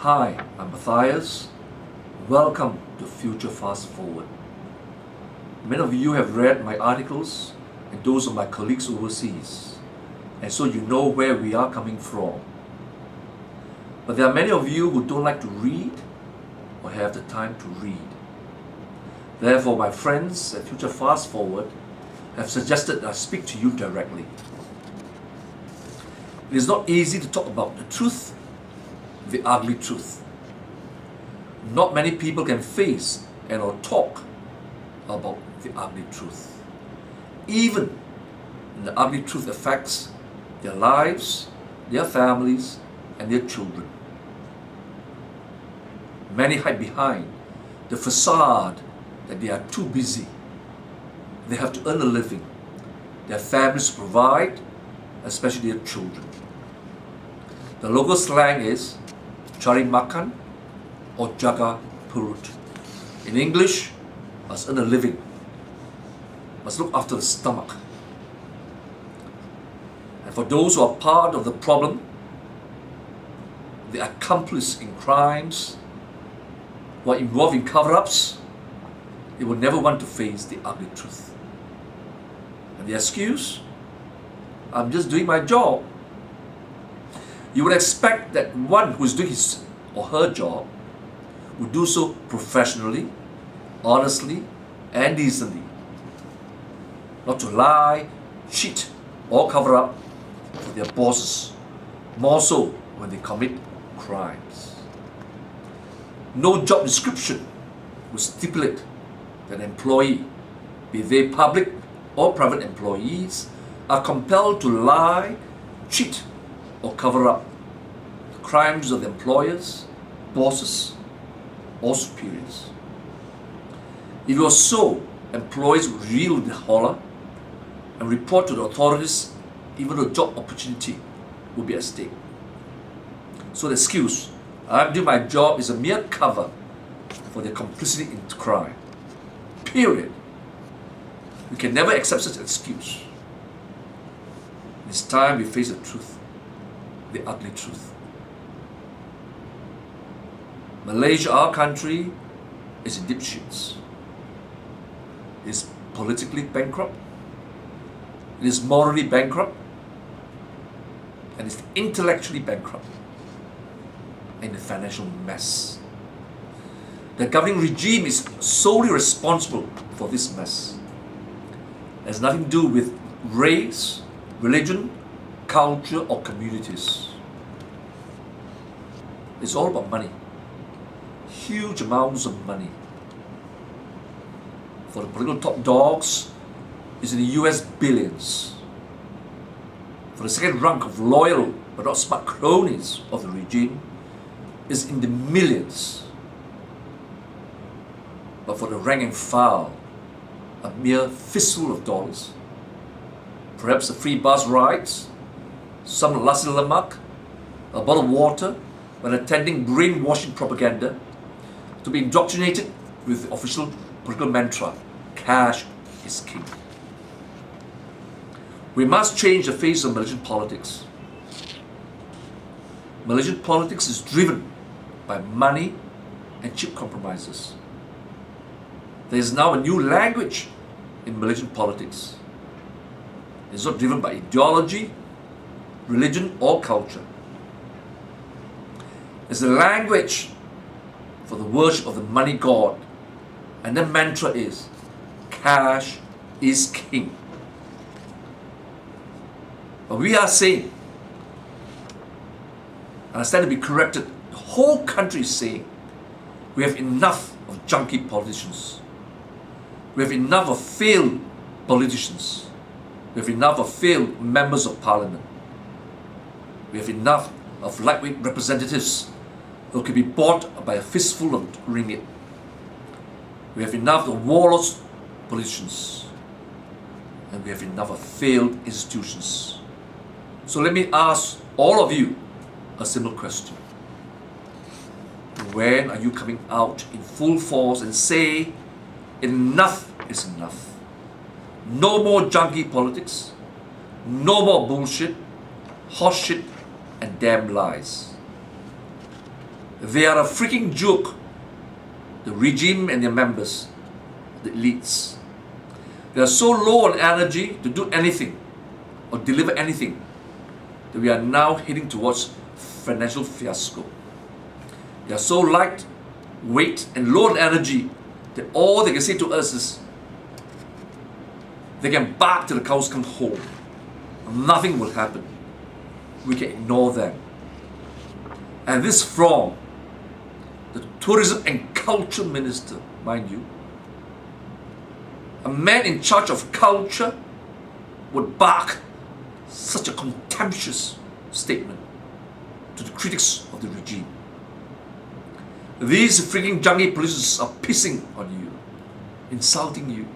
Hi, I'm Matthias. Welcome to Future Fast Forward. Many of you have read my articles and those of my colleagues overseas, and so you know where we are coming from. But there are many of you who don't like to read or have the time to read. Therefore, my friends at Future Fast Forward have suggested that I speak to you directly. It is not easy to talk about the truth, the ugly truth. Not many people can face and or talk about the ugly truth. Even the ugly truth affects their lives, their families, and their children. Many hide behind the facade that they are too busy. They have to earn a living. Their families provide, especially their children. The local slang is cari makan or jaga perut. In English, must earn a living, must look after the stomach. And for those who are part of the problem, the accomplice in crimes, who are involved in cover-ups, they will never want to face the ugly truth. And the excuse, I'm just doing my job. You would expect that one who is doing his or her job would do so professionally, honestly, and decently. Not to lie, cheat, or cover up for their bosses, more so when they commit crimes. No job description would stipulate that an employee, be they public or private employees, are compelled to lie, cheat, or cover up the crimes of the employers, bosses, or superiors. If it was so, employees would reel the holler and report to the authorities even though job opportunity would be at stake. So the excuse, I'm doing my job, is a mere cover for their complicity in crime. Period. We can never accept such an excuse. It's time we face the truth, the ugly truth. Malaysia, our country, is in deep shits. It is politically bankrupt, it is morally bankrupt, and it's intellectually bankrupt, and a financial mess. The governing regime is solely responsible for this mess. It has nothing to do with race, religion, culture, or communities. It's all about money. Huge amounts of money. For the political top dogs, it's in the US billions. For the second rank of loyal but not smart cronies of the regime, is in the millions. But for the rank and file, a mere fistful of dollars. Perhaps a free bus rides, some lassi lemak, a bottle of water, when attending brainwashing propaganda, to be indoctrinated with the official political mantra, cash is king. We must change the face of Malaysian politics. Malaysian politics is driven by money and cheap compromises. There is now a new language in Malaysian politics. It's not driven by ideology, religion, or culture. It's a language for the worship of the money god, and the mantra is, cash is king. But we are saying, and I stand to be corrected, the whole country is saying, we have enough of junkie politicians. We have enough of failed politicians. We have enough of failed members of parliament. We have enough of lightweight representatives who can be bought by a fistful of ringgit. We have enough of warlords politicians. And we have enough of failed institutions. So let me ask all of you a simple question. When are you coming out in full force and say, enough is enough? No more junkie politics, no more bullshit, horseshit, and damn lies. They are a freaking joke. The regime and their members, the elites. They are so low on energy to do anything or deliver anything that we are now heading towards financial fiasco. They are so light, weight and low on energy that all they can say to us is they can bark till the cows come home. Nothing will happen. We can ignore them. And this from the Tourism and Culture Minister, mind you. A man in charge of culture would bark such a contemptuous statement to the critics of the regime. These freaking junkie politicians are pissing on you, insulting you,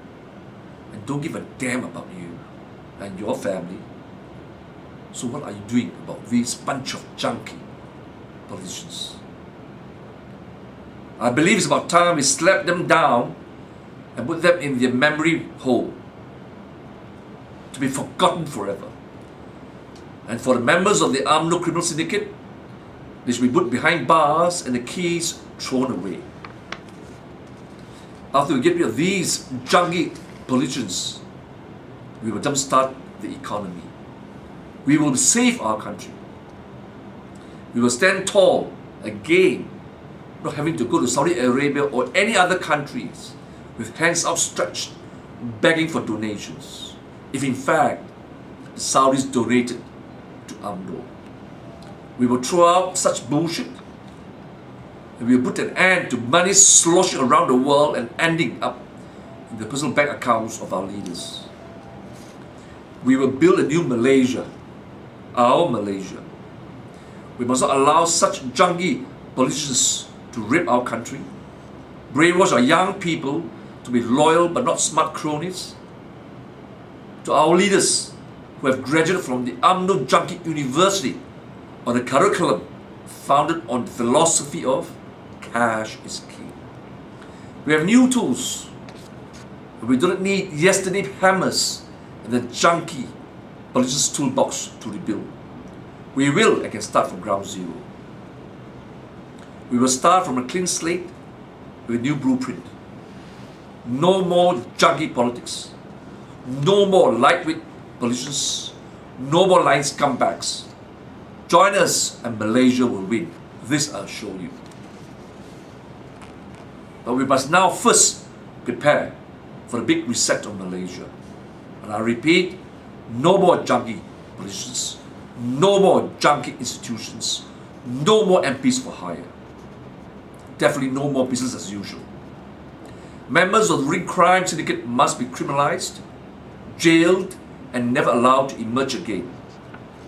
and don't give a damn about you and your family. So what are you doing about these bunch of junkie politicians? I believe it's about time we slap them down and put them in their memory hole to be forgotten forever. And for the members of the UMNO criminal syndicate, they should be put behind bars and the keys thrown away. After we get rid of these junkie politicians, we will jumpstart the economy. We will save our country. We will stand tall again, not having to go to Saudi Arabia or any other countries with hands outstretched, begging for donations. If in fact the Saudis donated to UMNO, we will throw out such bullshit, and we will put an end to money sloshing around the world and ending up in the personal bank accounts of our leaders. We will build a new Malaysia, our Malaysia. We must not allow such junkie politicians to rape our country, brainwash our young people to be loyal but not smart cronies. To our leaders who have graduated from the UMNO Junkie University on a curriculum founded on the philosophy of cash is king. We have new tools. We don't need yesterday hammers and the junkie politicians' toolbox to rebuild. We will and can start from ground zero. We will start from a clean slate with a new blueprint. No more junkie politics. No more lightweight politicians. No more lying scumbags. Join us and Malaysia will win. This I'll show you. But we must now first prepare for the big reset of Malaysia. And I repeat, no more junkie politicians. No more junkie institutions. No more MPs for hire. Definitely no more business as usual. Members of the ring crime syndicate must be criminalized, jailed, and never allowed to emerge again.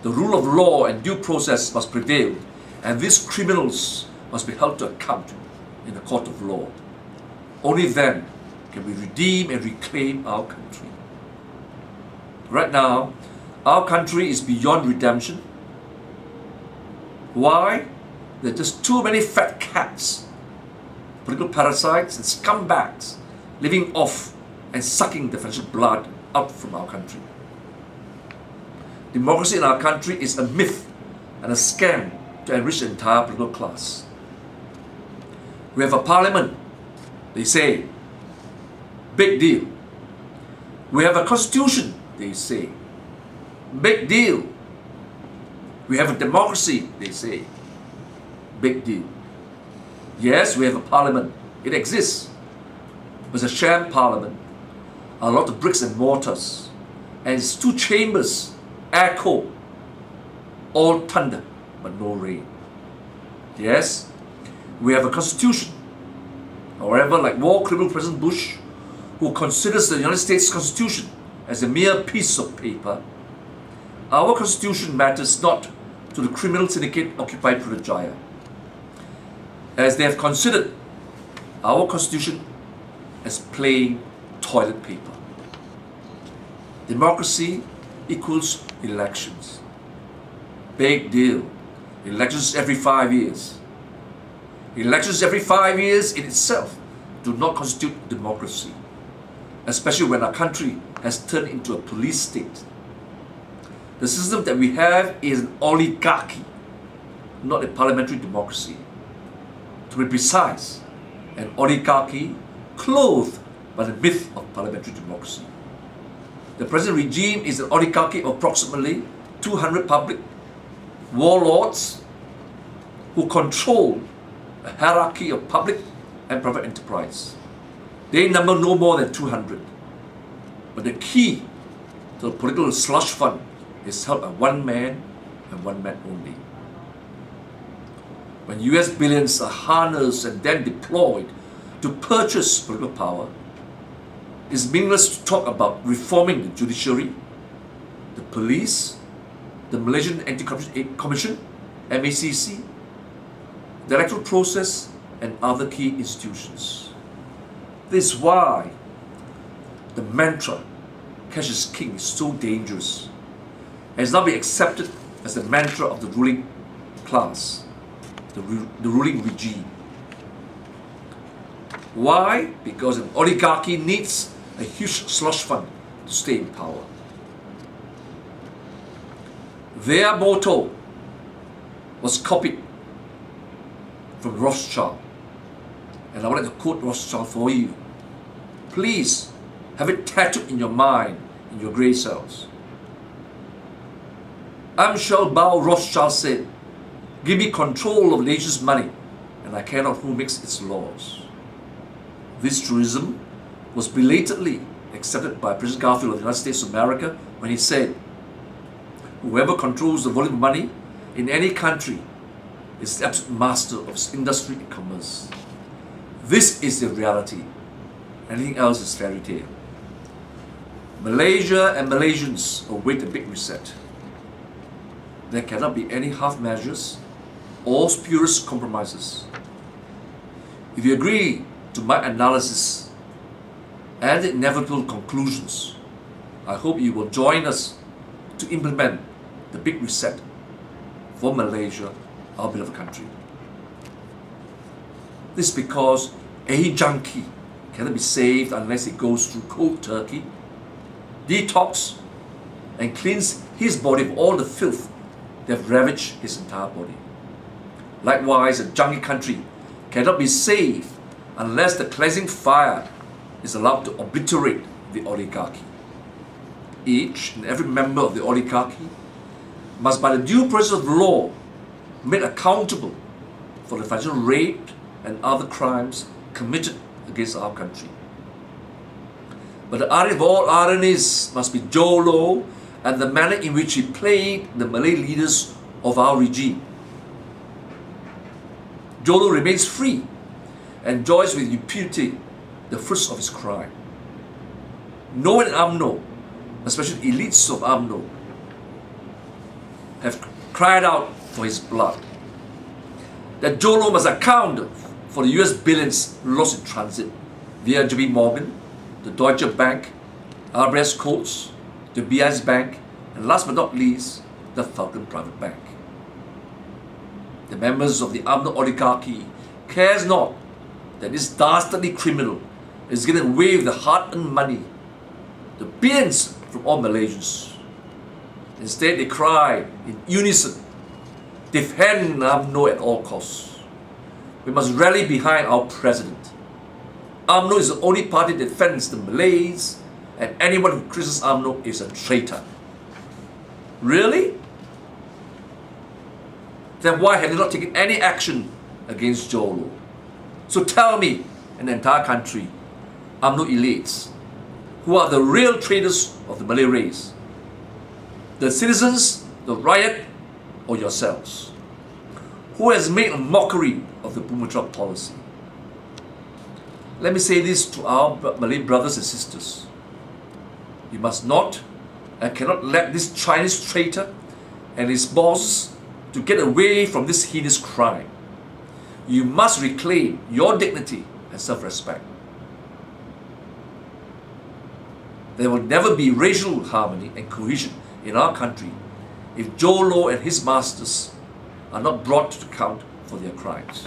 The rule of law and due process must prevail, and these criminals must be held to account in the court of law. Only then can we redeem and reclaim our country. Right now, our country is beyond redemption. Why? There are just too many fat cats, political parasites and scumbags living off and sucking the financial blood out from our country. Democracy in our country is a myth and a scam to enrich the entire political class. We have a parliament, they say. Big deal. We have a constitution, they say. Big deal. We have a democracy, they say. Big deal. Yes, we have a parliament. It exists. But it's a sham parliament. A lot of bricks and mortars. And it's two chambers, echo, all thunder, but no rain. Yes, we have a constitution. However, like war criminal President Bush, who considers the United States Constitution as a mere piece of paper, our constitution matters not to the criminal syndicate Occupy Putrajaya, as they have considered our constitution as plain toilet paper. Democracy equals elections. Big deal. Elections every 5 years. Elections every 5 years in itself do not constitute democracy, especially when our country has turned into a police state. The system that we have is an oligarchy, not a parliamentary democracy. To be precise, an oligarchy clothed by the myth of parliamentary democracy. The present regime is an oligarchy of approximately 200 public warlords who control a hierarchy of public and private enterprise. They number no more than 200. But the key to the political slush fund is held by one man and one man only. When US billions are harnessed and then deployed to purchase political power, it's meaningless to talk about reforming the judiciary, the police, the Malaysian Anti-Corruption Commission, MACC, the electoral process, and other key institutions. This is why the mantra, cash is king, is so dangerous and has now been accepted as the mantra of the ruling class, the ruling regime. Why? Because an oligarchy needs a huge slush fund to stay in power. Their motto was copied from Rothschild, and I would like to quote Rothschild for you. Please have it tattooed in your mind, in your grey cells. Amschel Bao Rothschild said, "Give me control of the nation's money, and I care not who makes its laws." This truism was belatedly accepted by President Garfield of the United States of America when he said, "Whoever controls the volume of money in any country is the absolute master of its industry and commerce." This is the reality. Anything else is fairy tale. Malaysia and Malaysians await a big reset. There cannot be any half measures or spurious compromises. If you agree to my analysis and the inevitable conclusions, I hope you will join us to implement the big reset for Malaysia, our beloved country. This is because a junkie cannot be saved unless he goes through cold turkey, detox, and cleans his body of all the filth that have ravaged his entire body. Likewise, a junkie country cannot be saved unless the cleansing fire is allowed to obliterate the oligarchy. Each and every member of the oligarchy must, by the due process of law, be made accountable for the financial rape and other crimes committed against our country. But the irony of all ironies must be Jho Low and the manner in which he played the Malay leaders of our regime. Jho Low remains free and enjoys with impunity the fruits of his crime. No one in UMNO, especially elites of UMNO, have cried out for his blood. That Jho Low must account for the US billions lost in transit via JP Morgan, the Deutsche Bank, RBS Coates, the BIS Bank, and last but not least, the Falcon Private Bank. The members of the UMNO oligarchy cares not that this dastardly criminal is getting away with the hard-earned money, the billions from all Malaysians. Instead, they cry in unison, defend UMNO at all costs. We must rally behind our president. UMNO is the only party that defends the Malays, and anyone who criticizes UMNO is a traitor. Really? Then why have they not taken any action against Jho Low? So tell me, in the entire country, UMNO elites, who are the real traitors of the Malay race? The citizens, the riot, or yourselves? Who has made a mockery of the Bumrah policy? Let me say this to our Malay brothers and sisters. You must not and cannot let this Chinese traitor and his bosses to get away from this heinous crime. You must reclaim your dignity and self-respect. There will never be racial harmony and cohesion in our country if Jho Low and his masters are not brought to account for their crimes.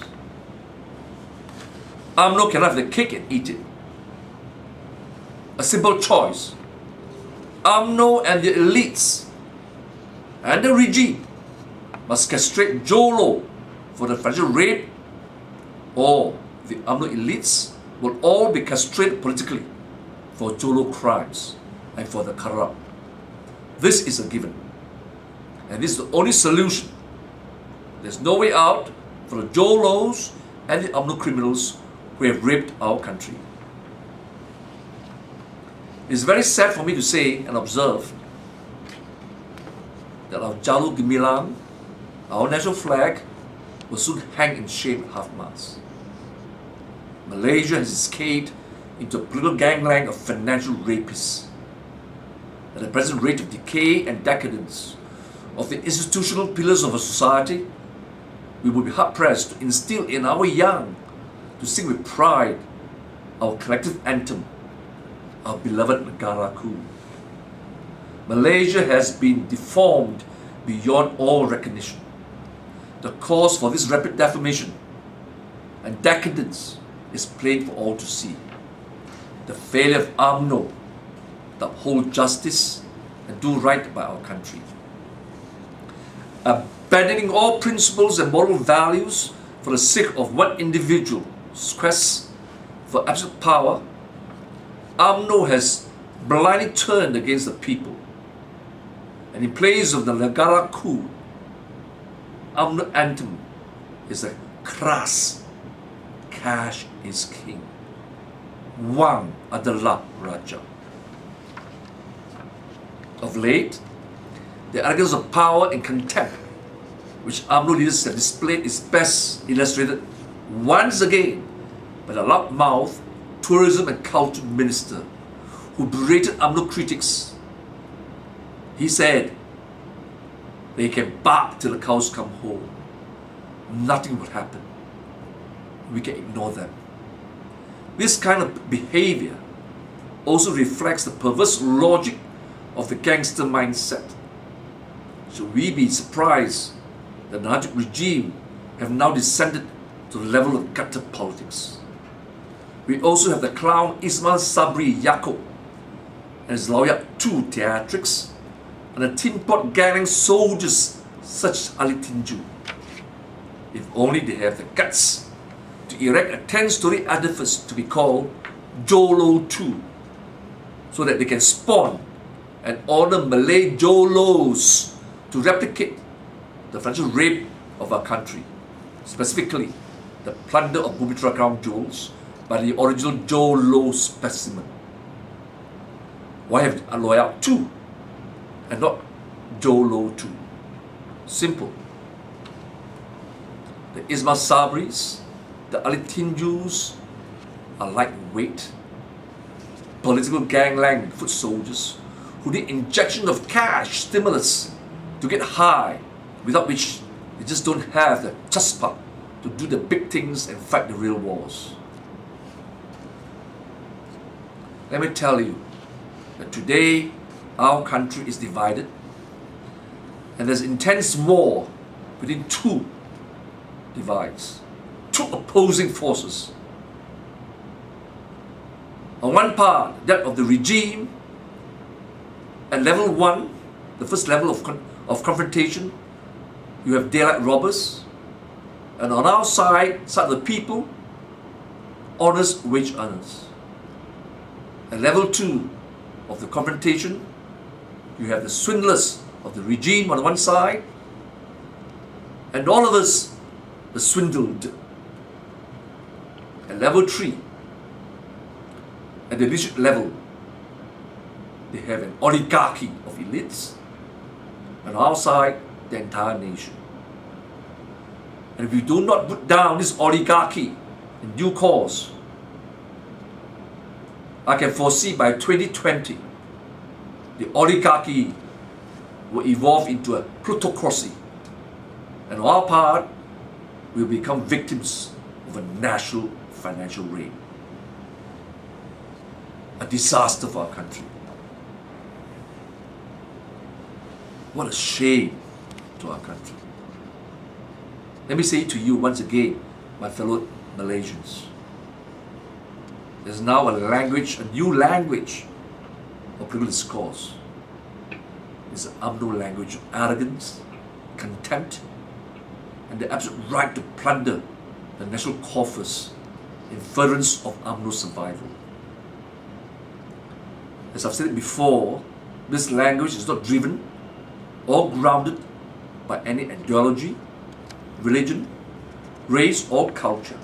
UMNO cannot have the cake and eat it. A simple choice. UMNO and the elites and the regime must castrate Jho Low for the financial rape or the UMNO elites will all be castrated politically for Jho Low crimes and for the corrupt. This is a given. And this is the only solution. There's no way out for the Jho Lows and the UMNO criminals who have raped our country. It's very sad for me to say and observe that our Jalur Gemilang, our national flag, will soon hang in shame at half-mast. Malaysia has escaped into a political gangland of financial rapists. At the present rate of decay and decadence of the institutional pillars of a society, we will be hard-pressed to instill in our young to sing with pride our collective anthem, our beloved Negaraku. Malaysia has been deformed beyond all recognition. The cause for this rapid deformation and decadence is plain for all to see. The failure of UMNO to uphold justice and do right by our country. Abandoning all principles and moral values for the sake of one individual's quest for absolute power, UMNO has blindly turned against the people. And in place of the Negaraku, UMNO anthem is a crass, cash is king. Wang adalah raja. Of late, the arrogance of power and contempt which UMNO leaders have displayed is best illustrated once again by the loudmouth tourism and culture minister who berated UMNO critics. He said, they can bark till the cows come home. Nothing will happen. We can ignore them. This kind of behavior also reflects the perverse logic of the gangster mindset. Should we be surprised that the Najib regime have now descended to the level of gutter politics? We also have the clown Ismail Sabri Yaakob and his lawyer two theatrics, and the tin pot gang soldiers such as Ali Tinju. If only they have the guts to erect a 10-story edifice to be called Jho Low 2, so that they can spawn and order Malay Jho Lows to replicate the financial rape of our country, specifically the plunder of Bumiputera Crown jewels by the original Jho Low specimen. Why have a lawyer 2 and not Jho Low 2? Simple. The Ismail Sabris, the Ali Tinjus are lightweight, political gangland foot soldiers who need injection of cash stimulus to get high, without which they just don't have the chutzpah to do the big things and fight the real wars. Let me tell you that today our country is divided and there's intense war between two divides, two opposing forces. On one part, that of the regime at level 1, the first level of confrontation, you have daylight robbers, and on our side of the people, honest wage earners. At level 2 of the confrontation, you have the swindlers of the regime on one side, and all of us, the swindled. At level 3, at the leadership level, they have an oligarchy of elites, and on our side, the entire nation. And if we do not put down this oligarchy in due course, I can foresee by 2020, the oligarchy will evolve into a plutocracy. And on our part, we will become victims of a national financial raid. A disaster for our country. What a shame to our country. Let me say to you once again, my fellow Malaysians, there's now a new language of political discourse. It's an UMNO language of arrogance, contempt, and the absolute right to plunder the national coffers in furtherance of UMNO's survival. As I've said before, this language is not driven or grounded by any ideology, religion, race or culture.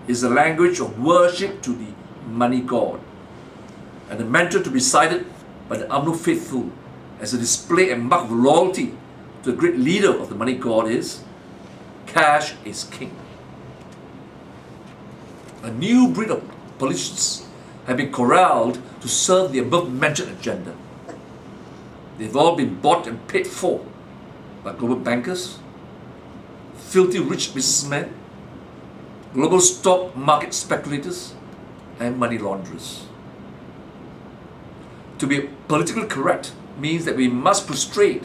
It is a language of worship to the money god, and a mantra to be cited by the UMNO faithful as a display and mark of loyalty to the great leader of the money god is, cash is king. A new breed of politicians have been corralled to serve the above-mentioned agenda. They've all been bought and paid for by global bankers, filthy rich businessmen, global stock market speculators, and money launderers. To be politically correct means that we must prostrate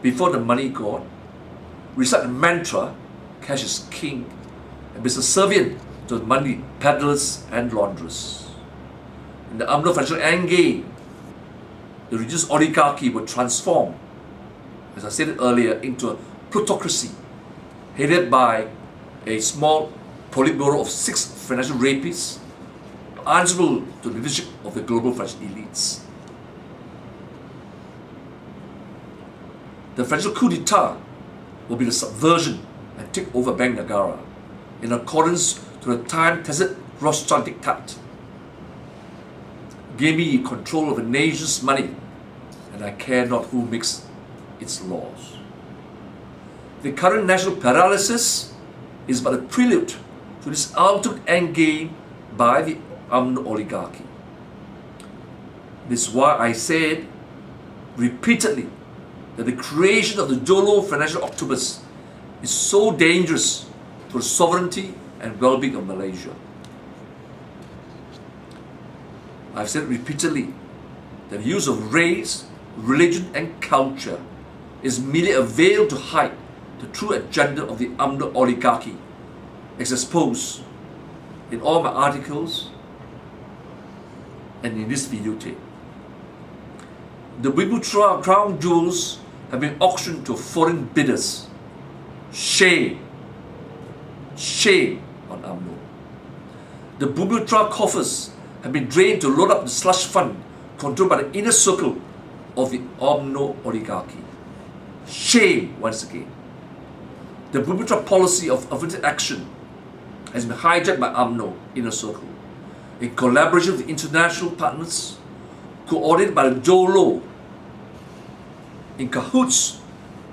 before the money god, recite the mantra, cash is king, and be subservient to the money peddlers and launderers. In the UMNO financial endgame, the religious oligarchy will transform, as I said earlier, into a plutocracy headed by a small politburo of 6 financial rapists answerable to the leadership of the global financial elites. The financial coup d'etat will be the subversion and take over Bank Negara in accordance to the time-tested Rothschild diktat. Give me control of the nation's money, and I care not who makes its laws. The current national paralysis is but a prelude to this ultimate endgame by the UMNO oligarchy. This is why I said repeatedly that the creation of the Jho Low financial octopus is so dangerous to the sovereignty and well-being of Malaysia. I've said repeatedly that the use of race, religion and culture is merely a veil to hide the true agenda of the UMNO oligarchy, as exposed in all my articles and in this videotape. The Bankrupt crown jewels have been auctioned to foreign bidders. Shame. Shame on UMNO. The Bankrupt coffers have been drained to load up the slush fund controlled by the inner circle of the UMNO oligarchy. Shame once again. The Bankrupt policy of affirmative action has been hijacked by UMNO inner circle in collaboration with international partners, coordinated by the Jho Low, in cahoots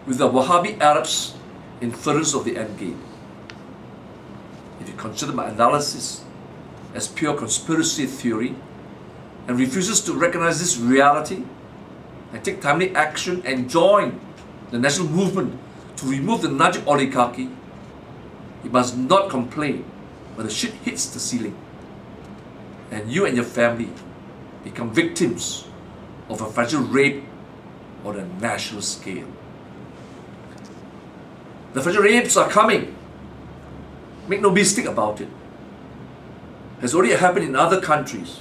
with the Wahhabi Arabs in furtherance of the endgame. If you consider my analysis as pure conspiracy theory and refuses to recognize this reality and take timely action and join the national movement to remove the Najib oligarchy, you must not complain when the shit hits the ceiling and you and your family become victims of a financial rape on a national scale. The financial rapes are coming. Make no mistake about it. It has already happened in other countries.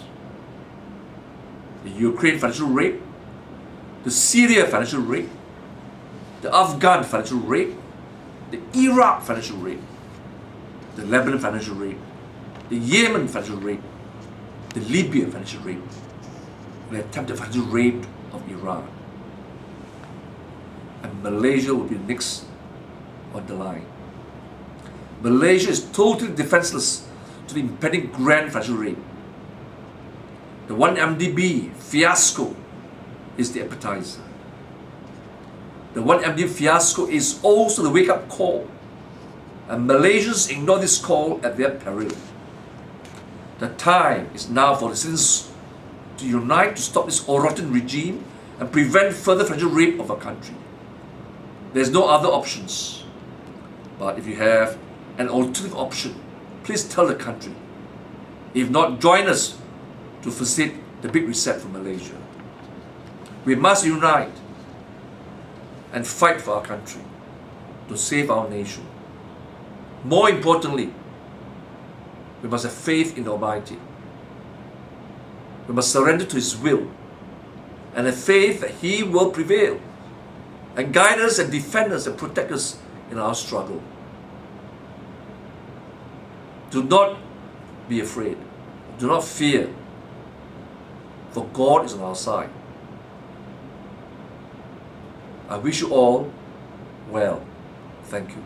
The Ukraine financial rape, the Syria financial rape, the Afghan financial rape, the Iraq financial rape, the Lebanon financial rape, the Yemen financial rape, the Libya financial rape, and the attempted financial rape of Iran. And Malaysia will be next on the line. Malaysia is totally defenseless to the impending grand financial rape. The 1MDB fiasco is the appetizer. The 1MDB fiasco is also the wake-up call, and Malaysians ignore this call at their peril. The time is now for the citizens to unite to stop this rotten regime and prevent further financial rape of our country. There's no other options. But if you have an alternative option, please tell the country. If not, join us to facilitate the big reset for Malaysia. We must unite and fight for our country to save our nation. More importantly, we must have faith in the Almighty. We must surrender to His will and have faith that He will prevail and guide us and defend us and protect us in our struggle. Do not be afraid. Do not fear. For God is on our side. I wish you all well. Thank you.